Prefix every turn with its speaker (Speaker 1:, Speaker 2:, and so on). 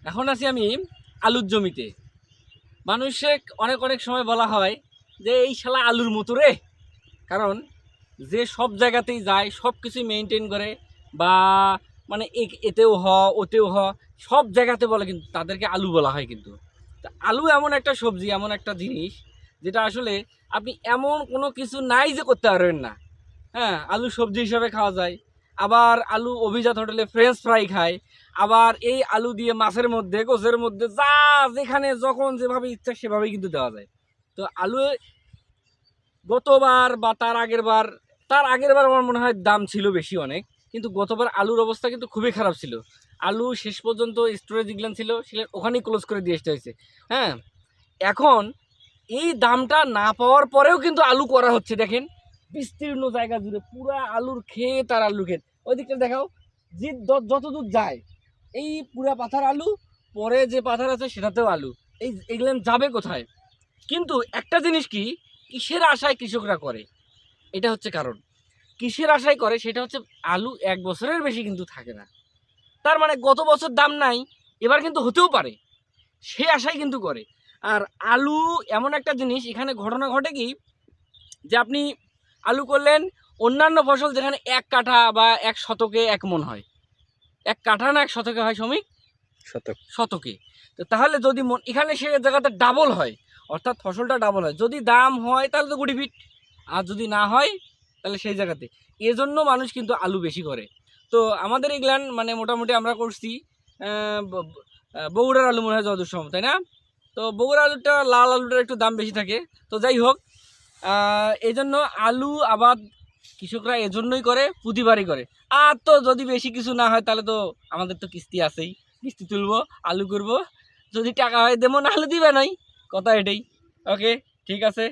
Speaker 1: এখন আছি আমি আলুর জমিতে। মানুষে অনেক অনেক সময় বলা হয় যে এই শালা আলুর মতো রে। কারণ যে সব জায়গাতেই যায়, সব কিছুই মেনটেন করে, বা মানে এতেও ওতেও সব জায়গাতে বলে, কিন্তু তাদেরকে আলু বলা হয়। কিন্তু তা আলু এমন একটা সবজি, এমন একটা জিনিস যেটা আসলে আপনি এমন কোনো কিছু নাই যে করতে পারবেন না। হ্যাঁ, আলু সবজি হিসাবে খাওয়া যায়। আবার আলু অভিজাত হোটেলে ফ্রেঞ্চ ফ্রাই খায়। আবার এই আলু দিয়ে মাছের মধ্যে, গোছের মধ্যে যা যেখানে যখন যেভাবে ইচ্ছা সেভাবেই কিন্তু দেওয়া যায়। তো আলু গতবার বা তার আগের বার আমার মনে হয় দাম ছিল বেশি অনেক। কিন্তু গতবার আলুর অবস্থা কিন্তু খুবই খারাপ ছিল। আলু শেষ পর্যন্ত স্টোরেজ যেগুলো ছিল সেগুলো ওখানেই ক্লোজ করে দিয়ে আসতে হয়েছে। হ্যাঁ, এখন এই দামটা না পাওয়ার পরেও কিন্তু আলু করা হচ্ছে। দেখেন, বিস্তীর্ণ জায়গা জুড়ে পুরা আলুর ক্ষেত আর আলুর ক্ষেত। ওই দিকটা দেখাও, যে যতদূর যায় এই পুরা পাথার আলু, পরে যে পাথার আছে সেটাতেও আলু। এগুলো যাবে কোথায়? কিন্তু একটা জিনিস কি, কিসের আশায় কৃষকরা করে, এটা হচ্ছে কারণ। কিসের আশায় করে সেটা হচ্ছে, আলু এক বছরের বেশি কিন্তু থাকে না। তার মানে গত বছর দাম নাই, এবার কিন্তু হতেও পারে, সে আশায় কিন্তু করে। আর আলু এমন একটা জিনিস, এখানে ঘটনা ঘটে কি, যে আপনি আলু করলেন, অন্যান্য ফসল যেখানে এক কাঠা বা এক শতকে এক মন হয়, এক কাঠা না এক শতকে হয় শ্রমিক,
Speaker 2: শতক।
Speaker 1: শতকে। তো তাহলে যদি মন, এখানে সে জায়গাতে ডাবল হয়, অর্থাৎ ফসলটা ডাবল হয়। যদি দাম হয় তাহলে তো গুটি ফিট, আর যদি না হয় তাহলে সেই জায়গাতে। এজন্য মানুষ কিন্তু আলু বেশি করে। তো আমাদের এগুলান মানে মোটামুটি আমরা করছি বগুড়ার আলু মনে হয় যতদূর সম্ভব, তাই না? তো বগুড়ার আলুটা, লাল আলুটার একটু দাম বেশি থাকে। তো যাই হোক, এই জন্য আলু আবাদ কৃষকরা এজন্যই করে, প্রতিবারই করে। আর তো যদি বেশি কিছু না হয় তাহলে তো আমাদের তো কিস্তি আছেই, কিস্তি তুলবো, আলু করবো, যদি টাকা হয় দেবো, নাহলে দিবে নাই, কথা এটাই। ওকে, ঠিক আছে।